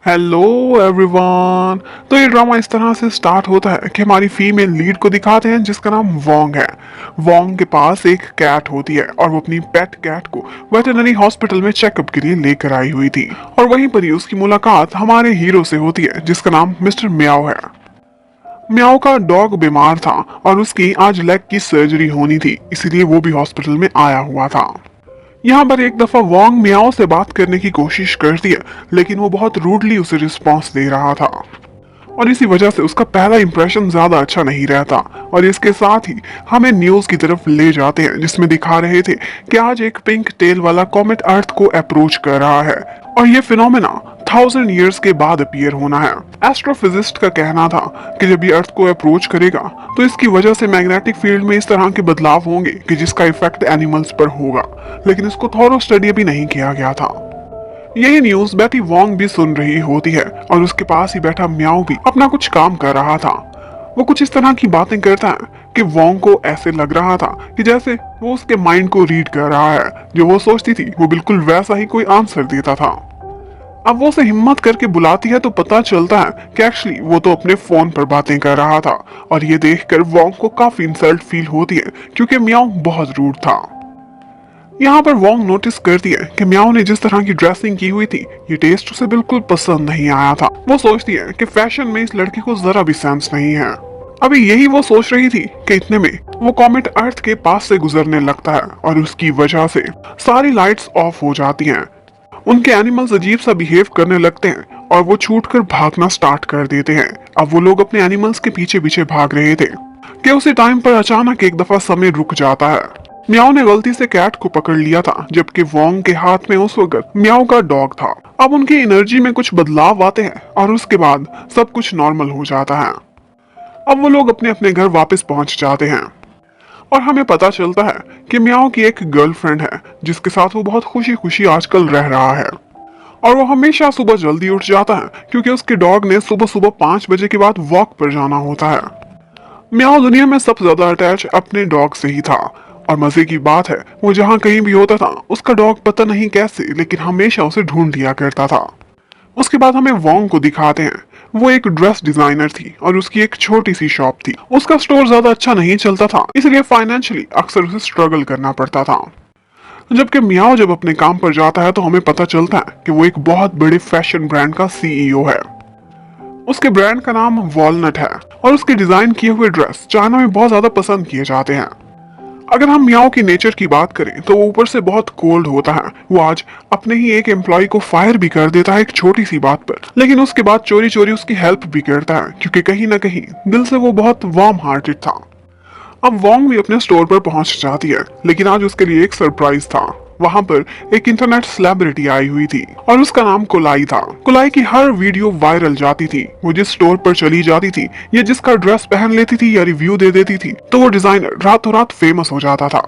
Hello everyone. तो ये drama इस तरह से स्टार्ट होता है कि हमारी फीमेल लीड को दिखाते हैं जिसका नाम वोंग है। वोंग के पास एक कैट होती है और वो अपनी पेट कैट को वेटरनरी हॉस्पिटल में चेकअप के लिए लेकर आई हुई थी। और वहीं पर ही उसकी मुलाकात हमारे हीरो से होती है जिसका नाम मिस्टर म्याओ है। म्याओ का डॉग बीमार था और उसकी आज लेग की सर्जरी होनी थी, इसीलिए वो भी हॉस्पिटल में आया हुआ था। यहाँ पर एक दफा वोंग मियाओ से बात करने की कोशिश करती है, लेकिन वो बहुत रूडली उसे रिस्पॉन्स दे रहा था और इसी वजह से उसका पहला इंप्रेशन ज्यादा अच्छा नहीं रहता। और इसके साथ ही हमें न्यूज की तरफ ले जाते हैं जिसमें दिखा रहे थे कि आज एक पिंक टेल वाला कॉमेट अर्थ को अप्रोच कर रहा है और ये फिनोमेना 1000 ईयर्स के बाद अपीयर होना है। एस्ट्रोफिजिस्ट का कहना था कि जब ये अर्थ को अप्रोच करेगा तो इसकी वजह से मैग्नेटिक फील्ड में इस तरह के बदलाव होंगे कि जिसका इफेक्ट एनिमल्स पर होगा, लेकिन इसको थोरो स्टडी अभी नहीं किया गया था। यही न्यूज बेटी वोंग भी सुन रही होती है और उसके पास ही बैठा म्याओ भी अपना कुछ काम कर रहा था। वो कुछ इस तरह की बातें करता है कि वोंग को ऐसे लग रहा था कि जैसे वो उसके माइंड को रीड कर रहा है। जो वो सोचती थी वो बिल्कुल वैसा ही कोई आंसर देता था। अब वो उसे हिम्मत करके बुलाती है तो पता चलता है कि एक्चुअली वो तो अपने फोन पर बातें कर रहा था। और ये देखकर वोंग को काफी इंसल्ट फील होती है क्योंकि म्याओ बहुत रूड था। यहाँ पर वोंग नोटिस करती है कि म्याओ ने जिस तरह की ड्रेसिंग की हुई थी ये टेस्ट उसे बिल्कुल पसंद नहीं आया था। वो सोचती है कि फैशन में इस लड़की को जरा भी सेंस नहीं है। अभी यही वो सोच रही थी कि इतने में वो कॉमेट अर्थ के पास से गुजरने लगता है और उसकी वजह से सारी लाइट्स ऑफ हो जाती हैं। उनके एनिमल्स अजीब सा बिहेव करने लगते हैं और वो छूटकर भागना स्टार्ट कर देते हैं। अब वो लोग अपने एनिमल्स के पीछे पीछे भाग रहे थे कि उसी टाइम पर अचानक एक दफा समय रुक जाता है। म्याओ ने गलती से कैट को पकड़ लिया था जबकि वोंग के हाथ में उस वक्त म्याओ का डॉग था। अब उनकी एनर्जी में कुछ बदलाव आते हैं और उसके बाद सब कुछ नॉर्मल हो जाता है। अब वो लोग अपने अपने घर वापस पहुंच जाते हैं और हमें पता चलता है कि म्याओ की एक गर्लफ्रेंड है जिसके साथ वो बहुत खुशी खुशी आजकल रह रहा है। और वो हमेशा सुबह जल्दी उठ जाता है क्योंकि उसके डॉग ने सुबह सुबह 5 बजे के बाद वॉक पर जाना होता है। म्याओ दुनिया में सबसे ज्यादा अटैच अपने डॉग से ही था और मजे की बात है वो जहाँ कहीं भी होता था उसका डॉग पता नहीं कैसे लेकिन हमेशा उसे ढूंढ लिया करता था। उसके बाद हमें वोंग को दिखाते हैं। वो एक ड्रेस डिजाइनर थी और उसकी एक छोटी सी शॉप थी। उसका स्टोर ज्यादा अच्छा नहीं चलता था, इसलिए फाइनेंशियली अक्सर उसे स्ट्रगल करना पड़ता था। जबकि मियाओ जब अपने काम पर जाता है तो हमें पता चलता है कि वो एक बहुत बड़े फैशन ब्रांड का सीईओ है। उसके ब्रांड का नाम वॉलनट है और उसके डिजाइन किए हुए ड्रेस चाइना में बहुत ज्यादा पसंद किए जाते हैं। अगर हम मियाओ की नेचर की बात करें तो वो ऊपर से बहुत कोल्ड होता है। वो आज अपने ही एक एम्प्लॉय को फायर भी कर देता है एक छोटी सी बात पर, लेकिन उसके बाद चोरी चोरी उसकी हेल्प भी करता है क्योंकि कहीं ना कहीं दिल से वो बहुत वार्म हार्टेड था। अब वोंग भी अपने स्टोर पर पहुंच जाती है, लेकिन आज उसके लिए एक सरप्राइज था। वहां पर एक इंटरनेट सेलिब्रिटी आई हुई थी और उसका नाम कुलाई था। कुलाई की हर वीडियो वायरल जाती थी। वो जिस स्टोर पर चली जाती थी या जिसका ड्रेस पहन लेती थी या रिव्यू दे देती थी तो वो डिजाइनर रातों रात फेमस हो जाता था।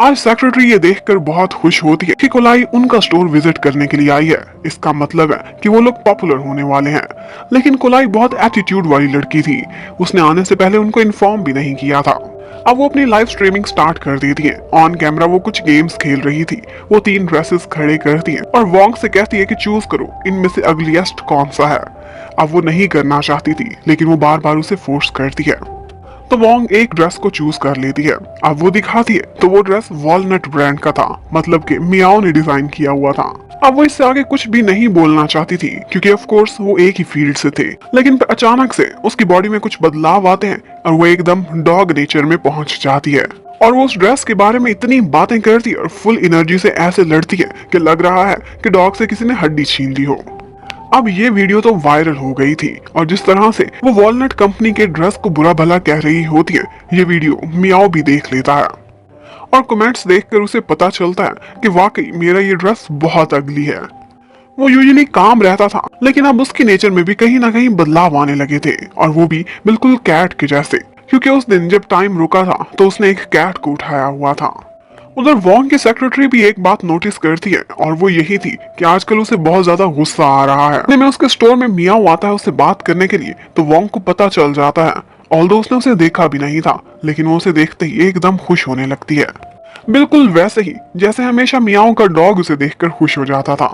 आज सेक्रेटरी ये देखकर बहुत खुश होती है कि कुलाई उनका स्टोर विजिट करने के लिए आई है। इसका मतलब है कि वो लोग पॉपुलर होने वाले हैं। लेकिन कुलाई बहुत एटीट्यूड वाली लड़की थी। उसने आने से पहले उनको इन्फॉर्म भी नहीं किया था। अब वो अपनी लाइव स्ट्रीमिंग स्टार्ट कर देती है। ऑन कैमरा वो कुछ गेम्स खेल रही थी। वो 3 ड्रेसेस खड़े करती है और वोंग से कहती है कि चूज करो इनमें से अगलीस्ट कौन सा है। अब वो नहीं करना चाहती थी लेकिन वो बार बार उसे फोर्स करती है तो वोंग एक ड्रेस को चूज कर लेती है। अब वो दिखाती है तो वो ड्रेस वॉलनट ब्रांड का था, मतलब कि मियाओ ने डिजाइन किया हुआ था। अब वो इससे आगे कुछ भी नहीं बोलना चाहती थी क्योंकि ऑफ कोर्स वो एक ही फील्ड से थे, लेकिन अचानक से उसकी बॉडी में कुछ बदलाव आते हैं और वो एकदम डॉग नेचर में पहुंच जाती है। और वो उस ड्रेस के बारे में इतनी बातें करती है और फुल एनर्जी से ऐसे लड़ती है कि लग रहा है कि डॉग से किसी ने हड्डी छीन ली हो। अब ये वीडियो तो वायरल हो गई थी और जिस तरह से वो वॉलनट कंपनी के ड्रेस को बुरा भला कह रही होती है ये वीडियो मियाओ भी देख लेता है और कमेंट्स देखकर उसे पता चलता है कि वाकई मेरा ये ड्रेस बहुत अगली है। वो यूजुअली काम रहता था लेकिन अब उसकी नेचर में भी कहीं ना कहीं बदलाव आने लगे थे और वो भी बिल्कुल कैट के जैसे, क्योंकि उस दिन जब टाइम रुका था तो उसने एक कैट को उठाया हुआ था। उधर वोंग की सेक्रेटरी भी एक बात नोटिस करती है और वो यही थी कि आजकल उसे बहुत ज्यादा गुस्सा आ रहा है। इतने में उसके स्टोर में मियाओ आता है उससे बात करने के लिए तो वोंग को पता चल जाता है। ऑल्दो उसने उसे देखा भी नहीं था लेकिन वो उसे देखते ही एकदम खुश होने लगती है, बिल्कुल वैसे ही जैसे हमेशा मियाओ का डॉग उसे देखकर खुश हो जाता था।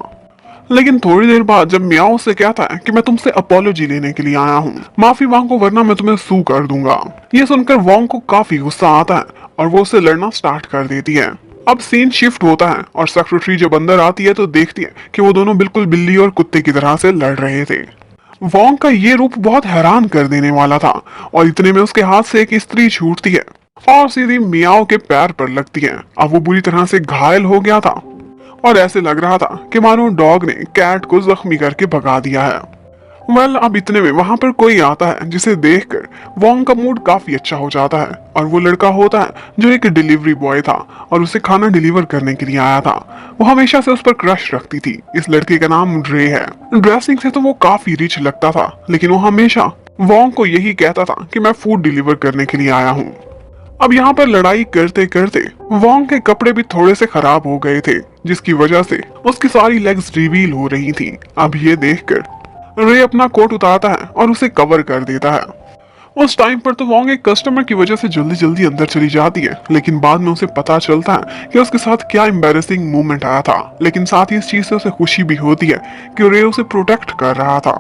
लेकिन थोड़ी देर बाद जब मियाओ उससे कहता है कि मैं तुमसे अपोलॉजी लेने के लिए आया हूँ, माफी मांगो वरना मैं तुम्हें सू कर दूंगा। ये सुनकर वोंग को काफी गुस्सा आता है और वो उससे लड़ना स्टार्ट कर देती है। अब सीन शिफ्ट होता है और सेक्रेटरी जब अंदर आती है तो देखती है कि वो दोनों बिल्कुल बिल्ली और कुत्ते की तरह से लड़ रहे थे। वोंग का ये रूप बहुत हैरान कर देने वाला था और इतने में उसके हाथ से एक स्त्री छूटती है और सीधी मियाओ के पैर पर लगती है। अब वो बुरी तरह से घायल हो गया था और ऐसे लग रहा था कि मानो डॉग ने कैट को जख्मी करके भगा दिया है। अब इतने में वहां पर कोई आता है जिसे देखकर वोंग का मूड काफी अच्छा हो जाता है और वो लड़का होता है जो एक डिलीवरी बॉय था और उसे खाना डिलीवर करने के लिए आया था। वो हमेशा से उस पर क्रश रखती थी। इस लड़के का नाम रे है। ड्रेसिंग से तो वो काफी रिच लगता था, लेकिन वो हमेशा वोंग को यही कहता था कि मैं फूड डिलीवर करने के लिए आया हूँ। अब यहाँ पर लड़ाई करते करते वोंग के कपड़े भी थोड़े से खराब हो गए थे, जिसकी वजह से उसकी सारी लेग्स रिवील हो रही थी। अब ये देखकर रे अपना कोट उतारता है और उसे कवर कर देता है। उस टाइम पर तो वोंग एक कस्टमर की वजह से जल्दी जल्दी अंदर चली जाती है, लेकिन बाद में उसे पता चलता है कि उसके साथ क्या एम्बैरेसिंग मोमेंट आया था। लेकिन साथ ही इस चीज से उसे खुशी भी होती है कि रे उसे प्रोटेक्ट कर रहा था।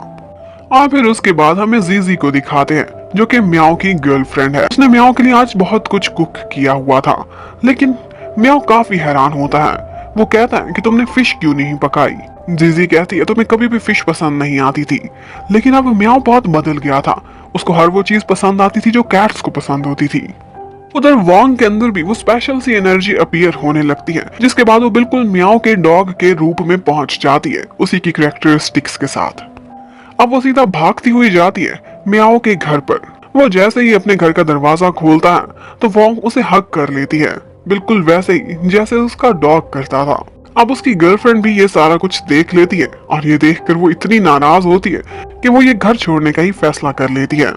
और फिर उसके बाद हमें जीजी को दिखाते हैं जो कि म्याओ की गर्लफ्रेंड है। उसने म्याओ के लिए आज बहुत कुछ कुक किया हुआ था, लेकिन म्याओ काफी हैरान होता है। वो कहता है कि तुमने फिश क्यों नहीं पकाई। जीजी कहती है तुम्हें कभी भी फिश पसंद नहीं आती थी। लेकिन अब म्याओ बहुत बदल गया था। उसको हर वो चीज पसंद आती थी जो कैट्स को पसंद होती थी। उधर वोंग के अंदर भी वो स्पेशल सी एनर्जी अपीयर होने लगती है, जिसके बाद वो बिल्कुल म्याओ के डॉग के रूप में पहुंच जाती है, उसी की कैरेक्टरिस्टिक्स के साथ। अब वो सीधा भागती हुई जाती है म्याओ के घर पर। वो जैसे ही अपने घर का दरवाजा खोलता है तो वोंग उसे हग कर लेती है, बिल्कुल वैसे ही जैसे उसका डॉग करता था। अब उसकी गर्लफ्रेंड भी ये सारा कुछ देख लेती है और ये देखकर वो इतनी नाराज होती है कि वो ये घर छोड़ने का ही फैसला कर लेती है।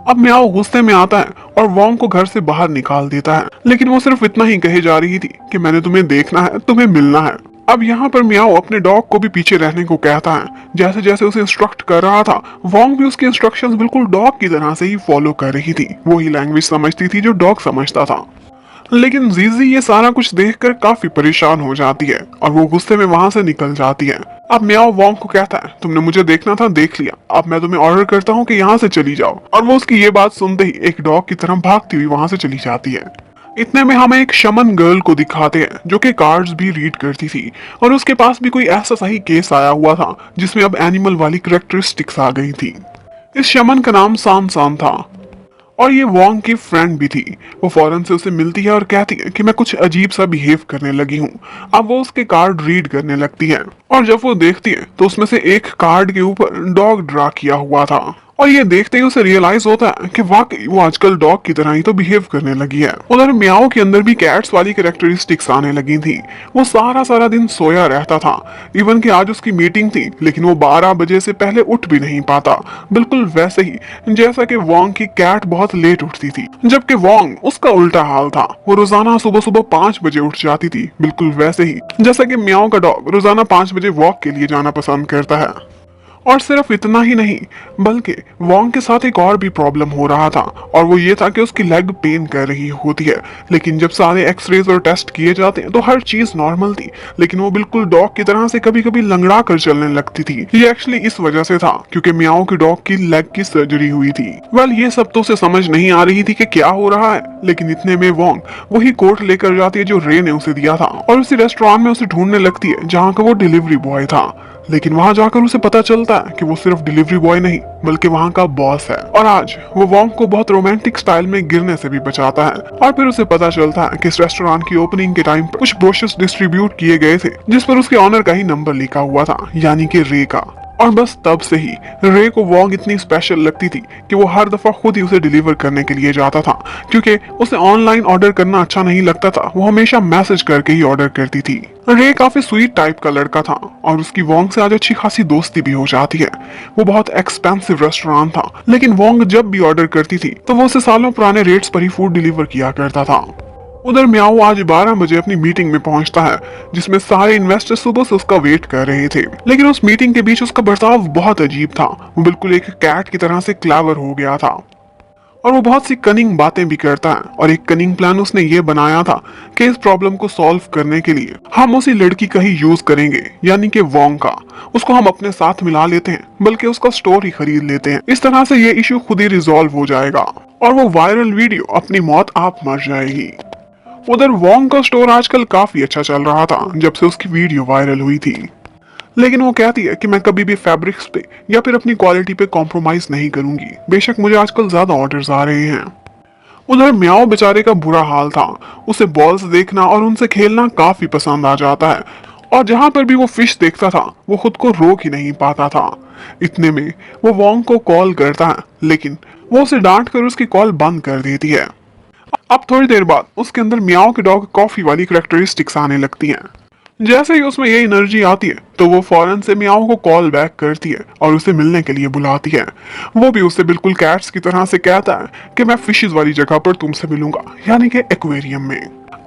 अब म्याओ गुस्से में आता है और वोंग को घर से बाहर निकाल देता है, लेकिन वो सिर्फ इतना ही कहे जा रही थी कि मैंने तुम्हें देखना है, तुम्हें मिलना है। अब यहाँ पर म्याओ अपने डॉग को भी पीछे रहने को कहता है। जैसे जैसे उसे इंस्ट्रक्ट कर रहा था, वोंग भी उसकी इंस्ट्रक्शंस बिल्कुल डॉग की तरह से ही फॉलो कर रही थी। वही लैंग्वेज समझती थी जो डॉग समझता था। लेकिन जीजी ये सारा कुछ देखकर काफी परेशान हो जाती है और वो गुस्से में वहां से निकल जाती है। अब म्याओ वोंग को कहता है तुमने मुझे देखना था, देख लिया, अब मैं तुम्हें ऑर्डर करता हूँ कि यहाँ से चली जाओ। और वो उसकी ये बात सुनते ही एक डॉग की तरह भागती हुई वहां से चली जाती है। इतने में हमें एक शमन गर्ल को दिखाते हैं जो कि कार्ड्स भी रीड करती थी और उसके पास भी कोई ऐसा सही केस आया हुआ था जिसमें अब एनिमल वाली कैरेक्टरिस्टिक्स आ गई थी। इस शमन का नाम सान सान था और ये वोंग की फ्रेंड भी थी। वो फौरन से उसे मिलती है और कहती है कि मैं कुछ अजीब सा बिहेव करने लगी हूँ। अब वो उसके कार्ड रीड करने लगती है और जब वो देखती है तो उसमें से एक कार्ड के ऊपर डॉग ड्रा किया हुआ था और ये देखते ही उसे रियलाइज होता है कि वाकई वो आजकल डॉग की तरह ही तो बिहेव करने लगी है। उधर म्याओ के अंदर भी कैट्स वाली कैरेक्टरिस्टिक्स आने लगी थी। वो सारा सारा दिन सोया रहता था। इवन कि आज उसकी मीटिंग थी, लेकिन वो 12 बजे से पहले उठ भी नहीं पाता, बिल्कुल वैसे ही जैसा कि वोंग की कैट बहुत लेट उठती थी, जबकि वोंग उसका उल्टा हाल था। वो रोजाना सुबह सुबह 5 बजे उठ जाती थी, बिल्कुल वैसे ही जैसा कि म्याओ का डॉग रोजाना 5 बजे वॉक के लिए जाना पसंद करता है। और सिर्फ इतना ही नहीं, बल्कि वोंग के साथ एक और भी प्रॉब्लम हो रहा था और वो ये था कि उसकी लेग पेन कर रही होती है। लेकिन जब सारे एक्सरेज और टेस्ट किए जाते हैं तो हर चीज नॉर्मल थी, लेकिन वो बिल्कुल डॉग की तरह से कभी कभी लंगड़ा कर चलने लगती थी। ये एक्चुअली इस वजह से था क्योंकि म्याओ की डॉग की लेग की सर्जरी हुई थी। ये सब तो उसे समझ नहीं आ रही थी कि क्या हो रहा है, लेकिन इतने में वोंग वही कोट लेकर जाती है जो रे ने उसे दिया था और उसी रेस्टोरेंट में उसे ढूंढने लगती है जहाँ का वो डिलीवरी बॉय था। लेकिन वहां जाकर उसे पता चलता है कि वो सिर्फ डिलीवरी बॉय नहीं बल्कि वहां का बॉस है और आज वो वोंग को बहुत रोमांटिक स्टाइल में गिरने से भी बचाता है। और फिर उसे पता चलता है कि इस रेस्टोरेंट की ओपनिंग के टाइम पर कुछ ब्रोशर्स डिस्ट्रीब्यूट किए गए थे जिस पर उसके ऑनर का ही नंबर लिखा हुआ था, यानी कि रे का। और बस तब से ही रे को वोंग इतनी स्पेशल लगती थी कि वो हर दफा खुद ही उसे डिलीवर करने के लिए जाता था, क्योंकि उसे ऑनलाइन ऑर्डर करना अच्छा नहीं लगता था। वो हमेशा मैसेज करके ही ऑर्डर करती थी। रे काफी स्वीट टाइप का लड़का था और उसकी वोंग से आज अच्छी खासी दोस्ती भी हो जाती है। वो बहुत एक्सपेंसिव रेस्टोरेंट था, लेकिन वोंग जब भी ऑर्डर करती थी तो वो उसे सालों पुराने रेट्स पर ही फूड डिलीवर किया करता था। उधर म्याओ आज 12 बजे अपनी मीटिंग में पहुंचता है जिसमें सारे इन्वेस्टर सुबह से उसका वेट कर रहे थे, लेकिन उस मीटिंग के बीच उसका बर्ताव बहुत अजीब था। वो बिल्कुल एक कैट की तरह से क्लेवर हो गया था। और वो बहुत सी कनिंग बातें भी करता है। और एक कनिंग प्लान उसने ये बनाया था कि इस प्रॉब्लम को सॉल्व करने के लिए हम उसी लड़की का ही यूज करेंगे, यानी कि वोंग का। उसको हम अपने साथ मिला लेते हैं, बल्कि उसका स्टोर ही खरीद लेते हैं। इस तरह से ये इशू खुद ही रिजॉल्व हो जाएगा और वो वायरल वीडियो अपनी मौत आप मर जाएगी। उधर वोंग का स्टोर आजकल काफी अच्छा चल रहा था जब से उसकी वीडियो वायरल हुई थी, लेकिन वो कहती है कि मैं कभी भी फैब्रिक्स पे या फिर अपनी क्वालिटी पे कॉम्प्रोमाइज नहीं करूंगी, बेशक मुझे आजकल ज्यादा ऑर्डर्स आ रहे हैं। उधर म्याओ बेचारे का बुरा हाल था। उसे बॉल्स देखना और उनसे खेलना काफी पसंद आ जाता है, और जहां पर भी वो फिश देखता था वो खुद को रोक ही नहीं पाता था। इतने में वो वोंग को कॉल करता है, लेकिन वो उसे डांट कर उसकी कॉल बंद कर देती है। अब थोड़ी देर बाद उसके अंदर म्याओ के डॉग कॉफी वाली करेक्टरिस्टिक्स आने लगती हैं। जैसे ही उसमें ये एनर्जी आती है तो वो फौरन से म्याओ को कॉल बैक करती है और उसे मिलने के लिए बुलाती है। वो भी उससे बिल्कुल कैट्स की तरह से कहता है कि मैं फिशेस वाली जगह पर तुमसे मिलूंगा, यानी कि एक्वेरियम में।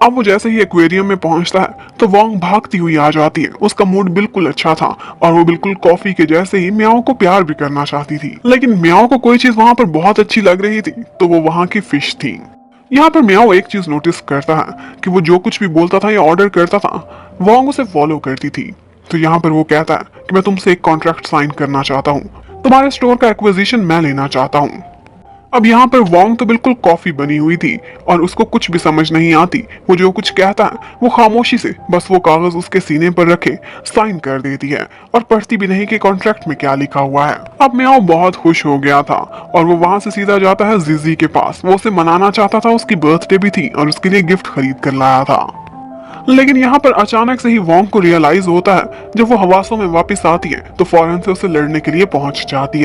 अब वो जैसे ही एक्वेरियम में पहुंचता है तो वोंग भागती हुई आ जाती है। उसका मूड बिल्कुल अच्छा था और वो बिल्कुल कॉफी के जैसे ही म्याओ को प्यार भी करना चाहती थी, लेकिन म्याओ को कोई चीज वहां पर बहुत अच्छी लग रही थी, तो वो वहां की फिश थी। यहाँ पर म्याओ एक चीज नोटिस करता है कि वो जो कुछ भी बोलता था या ऑर्डर करता था, वोंग उसे फॉलो करती थी। तो यहाँ पर वो कहता है कि मैं तुमसे एक कॉन्ट्रैक्ट साइन करना चाहता हूँ, तुम्हारे स्टोर का एक्विजिशन मैं लेना चाहता हूँ। अब यहाँ पर वोंग तो बिल्कुल कॉफी बनी हुई थी और उसको कुछ भी समझ नहीं आती। वो जो कुछ कहता है वो खामोशी से बस वो कागज उसके सीने पर रखे साइन कर देती है और पढ़ती भी नहीं कि कॉन्ट्रैक्ट में क्या लिखा हुआ है। अब म्याओ बहुत खुश हो गया था और वो वहां से सीधा जाता है जिजी के पास। वो उसे मनाना चाहता था, उसकी बर्थडे भी थी और उसके लिए गिफ्ट खरीद कर लाया था। लेकिन यहाँ पर अचानक से ही वोंग को रियलाइज होता है, जब वो हवासों में वापस आती है तो फौरन से उसे लड़ने के लिए पहुंच जाती है।